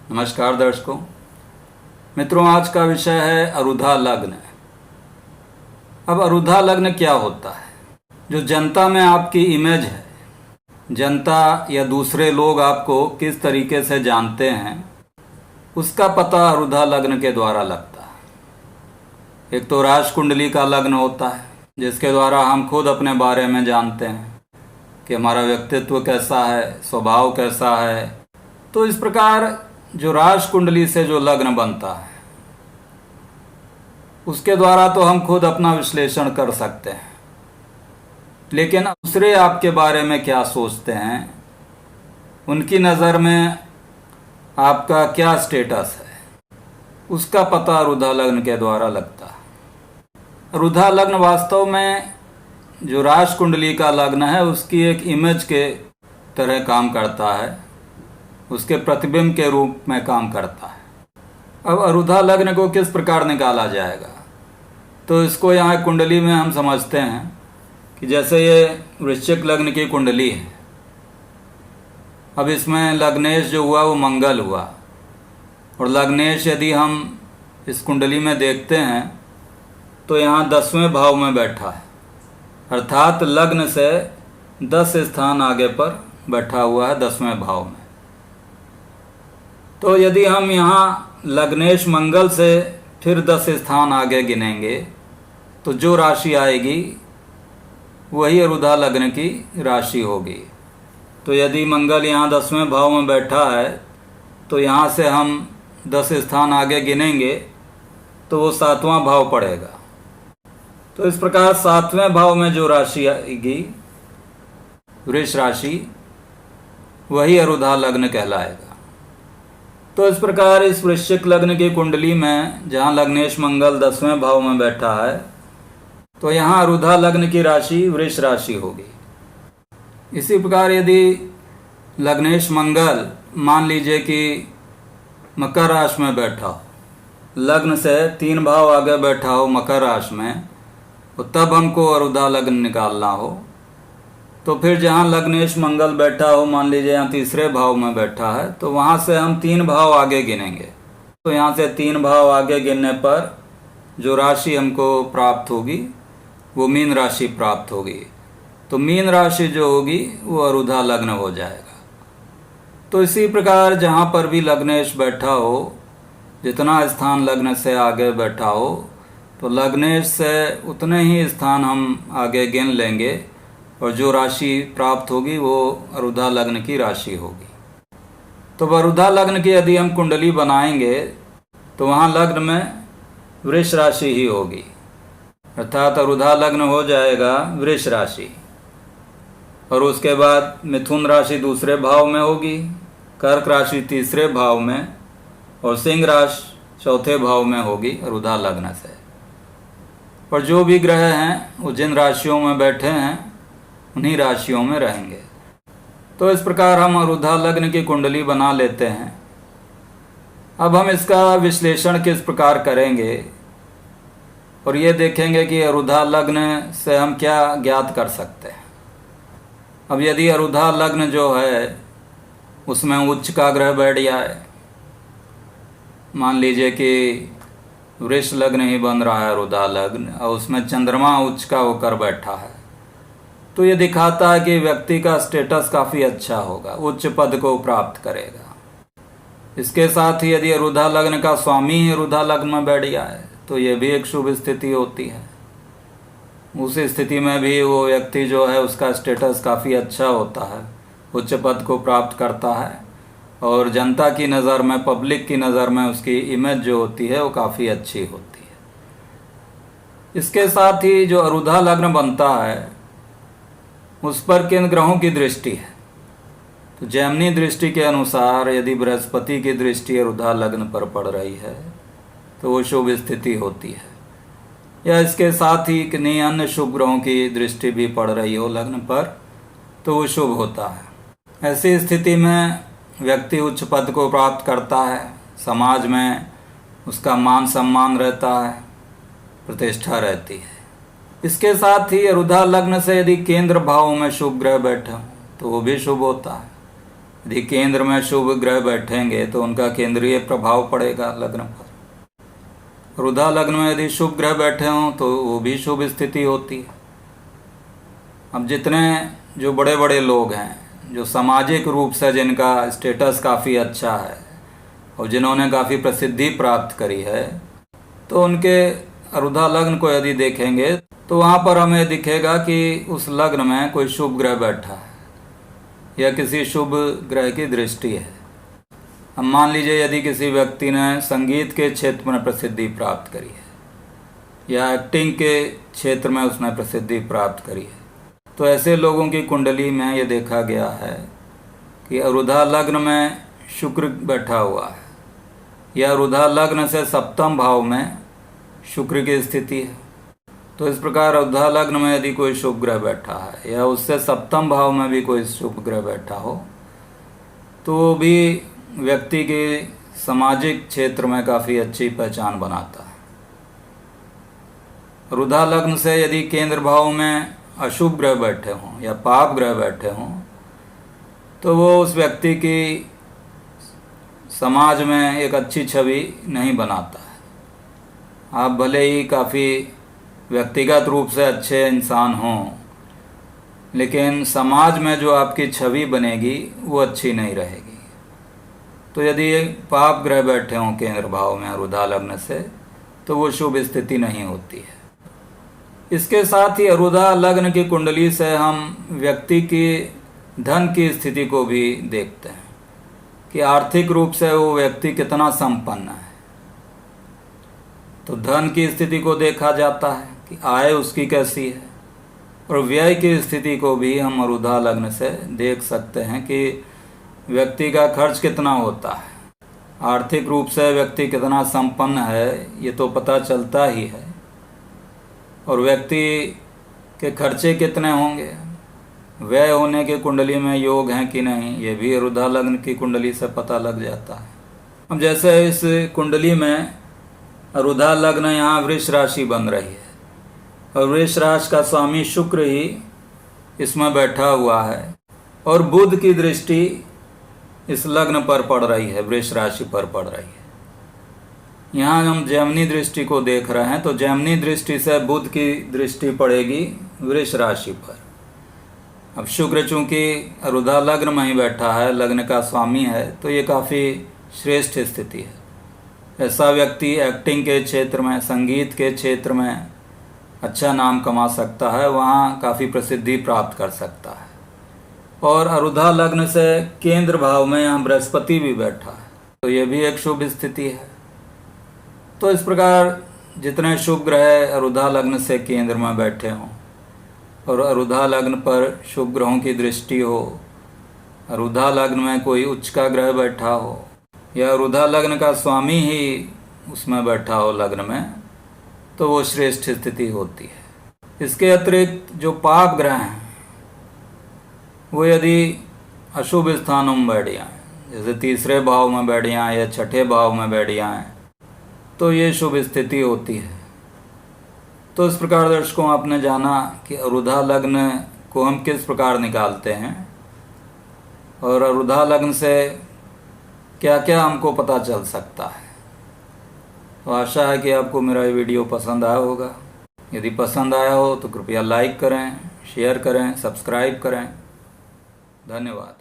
नमस्कार दर्शकों मित्रों, आज का विषय है अरुधा लग्न। अब अरुधा लग्न क्या होता है? जो जनता में आपकी इमेज है, जनता या दूसरे लोग आपको किस तरीके से जानते हैं, उसका पता अरुधा लग्न के द्वारा लगता है। एक तो राशि कुंडली का लग्न होता है, जिसके द्वारा हम खुद अपने बारे में जानते हैं कि हमारा व्यक्तित्व कैसा है, स्वभाव कैसा है। तो इस प्रकार जो राशि कुंडली से जो लग्न बनता है, उसके द्वारा तो हम खुद अपना विश्लेषण कर सकते हैं, लेकिन दूसरे आपके बारे में क्या सोचते हैं, उनकी नज़र में आपका क्या स्टेटस है, उसका पता अरुधा लग्न के द्वारा लगता है। अरुधा लग्न वास्तव में जो राशि कुंडली का लग्न है, उसकी एक इमेज के तरह काम करता है, उसके प्रतिबिंब के रूप में काम करता है। अब अरुधा लग्न को किस प्रकार निकाला जाएगा? तो इसको यहाँ कुंडली में हम समझते हैं कि जैसे ये वृश्चिक लग्न की कुंडली है। अब इसमें लग्नेश जो हुआ वो मंगल हुआ, और लग्नेश यदि हम इस कुंडली में देखते हैं तो यहाँ 10वें भाव में बैठा है, अर्थात लग्न से 10 स्थान आगे पर बैठा हुआ है 10वें भाव में। तो यदि हम यहाँ लग्नेश मंगल से फिर 10 स्थान आगे गिनेंगे तो जो राशि आएगी वही अरुधा लग्न की राशि होगी। तो यदि मंगल यहाँ 10वें भाव में बैठा है तो यहाँ से हम 10 स्थान आगे गिनेंगे तो वो 7वां भाव पड़ेगा। तो इस प्रकार 7वें भाव में जो राशि आएगी, वृष राशि, वही अरुधा लग्न कहलाएगा। तो इस प्रकार इस वृश्चिक लग्न की कुंडली में जहाँ लग्नेश मंगल 10वें भाव में बैठा है, तो यहाँ अरुधा लग्न की राशि वृष राशि होगी। इसी प्रकार यदि लग्नेश मंगल मान लीजिए कि मकर राशि में बैठा हो, लग्न से 3 भाव आगे बैठा हो मकर राशि में, तो तब हमको अरुधा लग्न निकालना हो, तो फिर जहाँ लग्नेश मंगल बैठा हो, मान लीजिए यहाँ 3रे भाव में बैठा है, तो वहाँ से हम 3 भाव आगे गिनेंगे। तो यहाँ से 3 भाव आगे गिनने पर जो राशि हमको प्राप्त होगी वो मीन राशि प्राप्त होगी। तो मीन राशि जो होगी वो अरुधा लग्न हो जाएगा। तो इसी प्रकार जहाँ पर भी लग्नेश बैठा हो, जितना स्थान लग्न से आगे बैठा हो, तो लग्नेश से उतने ही स्थान हम आगे गिन लेंगे, और जो राशि प्राप्त होगी वो अरुधा लग्न की राशि होगी। तो अरुधा लग्न की यदि हम कुंडली बनाएंगे तो वहाँ लग्न में वृष राशि ही होगी, अर्थात अरुधा लग्न हो जाएगा वृष राशि। और उसके बाद मिथुन राशि 2रे भाव में होगी, कर्क राशि 3रे भाव में, और सिंह राशि 4थे भाव में होगी अरुधा लग्न से। और जो भी ग्रह हैं वो जिन राशियों में बैठे हैं उन्हीं राशियों में रहेंगे। तो इस प्रकार हम अरुधा लग्न की कुंडली बना लेते हैं। अब हम इसका विश्लेषण किस प्रकार करेंगे और ये देखेंगे कि अरुधा लग्न से हम क्या ज्ञात कर सकते हैं। अब यदि अरुधा लग्न जो है उसमें उच्च का ग्रह बैठ जाए, मान लीजिए कि वृष लग्न ही बन रहा है अरुधा लग्न, और उसमें चंद्रमा उच्च का होकर बैठा है, तो ये दिखाता है कि व्यक्ति का स्टेटस काफ़ी अच्छा होगा, उच्च पद को प्राप्त करेगा। इसके साथ ही यदि अरुधा लग्न का स्वामी ही अरुधा लग्न में बैठ जाए तो ये भी एक शुभ स्थिति होती है। उस स्थिति में भी वो व्यक्ति जो है उसका स्टेटस काफ़ी अच्छा होता है, उच्च पद को प्राप्त करता है, और जनता की नज़र में, पब्लिक की नज़र में उसकी इमेज जो होती है वो काफ़ी अच्छी होती है। इसके साथ ही जो अरुधा लग्न बनता है उस पर किन ग्रहों की दृष्टि है? तो जैमिनी दृष्टि के अनुसार यदि बृहस्पति की दृष्टि अरुधा लग्न पर पड़ रही है तो वो शुभ स्थिति होती है, या इसके साथ ही किन्हीं अन्य शुभ ग्रहों की दृष्टि भी पड़ रही हो लग्न पर तो वो शुभ होता है। ऐसी स्थिति में व्यक्ति उच्च पद को प्राप्त करता है, समाज में उसका मान सम्मान रहता है, प्रतिष्ठा रहती है। इसके साथ ही अरुधा लग्न से यदि केंद्र भाव में शुभ ग्रह बैठा तो वो भी शुभ होता है। यदि केंद्र में शुभ ग्रह बैठेंगे तो उनका केंद्रीय प्रभाव पड़ेगा लग्न पर। रुधा लग्न में यदि शुभ ग्रह बैठे हों तो वो भी शुभ स्थिति होती है। अब जितने जो बड़े बड़े लोग हैं, जो सामाजिक रूप से जिनका स्टेटस काफ़ी अच्छा है और जिन्होंने काफ़ी प्रसिद्धि प्राप्त करी है, तो उनके रुधा लग्न को यदि देखेंगे तो वहाँ पर हमें दिखेगा कि उस लग्न में कोई शुभ ग्रह बैठा है या किसी शुभ ग्रह की दृष्टि है। अब मान लीजिए यदि किसी व्यक्ति ने संगीत के क्षेत्र में प्रसिद्धि प्राप्त करी है या एक्टिंग के क्षेत्र में उसने प्रसिद्धि प्राप्त करी है, तो ऐसे लोगों की कुंडली में ये देखा गया है कि रुधा लग्न में शुक्र बैठा हुआ है या रुधा लग्न से सप्तम भाव में शुक्र की स्थिति है। तो इस प्रकार रुधा लग्न में यदि कोई शुभ ग्रह बैठा है या उससे सप्तम भाव में भी कोई शुभ ग्रह बैठा हो, तो वो भी व्यक्ति के सामाजिक क्षेत्र में काफ़ी अच्छी पहचान बनाता है। रुधा लग्न से यदि केंद्र भाव में अशुभ ग्रह बैठे हों या पाप ग्रह बैठे हों, तो वो उस व्यक्ति की समाज में एक अच्छी छवि नहीं बनाता है। आप भले ही काफ़ी व्यक्तिगत रूप से अच्छे इंसान हों, लेकिन समाज में जो आपकी छवि बनेगी वो अच्छी नहीं रहेगी। तो यदि पाप ग्रह बैठे हों केंद्र भाव में रुधा लग्न से, तो वो शुभ स्थिति नहीं होती है। इसके साथ ही रुधा लग्न की कुंडली से हम व्यक्ति की धन की स्थिति को भी देखते हैं कि आर्थिक रूप से वो व्यक्ति कितना संपन्न है। तो धन की स्थिति को देखा जाता है कि आय उसकी कैसी है, और व्यय की स्थिति को भी हम रुधा लग्न से देख सकते हैं कि व्यक्ति का खर्च कितना होता है। आर्थिक रूप से व्यक्ति कितना संपन्न है ये तो पता चलता ही है, और व्यक्ति के खर्चे कितने होंगे, व्यय होने की कुंडली में योग हैं कि नहीं, ये भी रुधा लग्न की कुंडली से पता लग जाता है। अब जैसे इस कुंडली में रुधा लग्न यहाँ वृष राशि बन रही है और वृष राशि का स्वामी शुक्र ही इसमें बैठा हुआ है, और बुध की दृष्टि इस लग्न पर पड़ रही है, वृष राशि पर पड़ रही है। यहाँ हम जैमिनी दृष्टि को देख रहे हैं, तो जैमिनी दृष्टि से बुध की दृष्टि पड़ेगी वृष राशि पर। अब शुक्र चूंकि रुधा लग्न में ही बैठा है, लग्न का स्वामी है, तो ये काफ़ी श्रेष्ठ स्थिति है। ऐसा व्यक्ति एक्टिंग के क्षेत्र में, संगीत के क्षेत्र में अच्छा नाम कमा सकता है, वहाँ काफ़ी प्रसिद्धि प्राप्त कर सकता है। और रुधा लग्न से केंद्र भाव में यहाँ बृहस्पति भी बैठा है, तो ये भी एक शुभ स्थिति है। तो इस प्रकार जितने शुभ ग्रह रुधा लग्न से केंद्र में बैठे हों और रुधा लग्न पर शुभ ग्रहों की दृष्टि हो, रुधा लग्न में कोई उच्च का ग्रह बैठा हो या रुधा लग्न का स्वामी ही उसमें बैठा हो लग्न में, तो वो श्रेष्ठ स्थिति होती है। इसके अतिरिक्त जो पाप ग्रह हैं वो यदि अशुभ स्थानों में बैठ जाएं, जैसे तीसरे भाव में बैठ जाएं या छठे भाव में बैठ जाएं, तो ये शुभ स्थिति होती है। तो इस प्रकार दर्शकों आपने जाना कि रुधा लग्न को हम किस प्रकार निकालते हैं और रुधा लग्न से क्या क्या हमको पता चल सकता है। तो आशा है कि आपको मेरा ये वीडियो पसंद आया होगा। यदि पसंद आया हो तो कृपया लाइक करें, शेयर करें, सब्सक्राइब करें। धन्यवाद।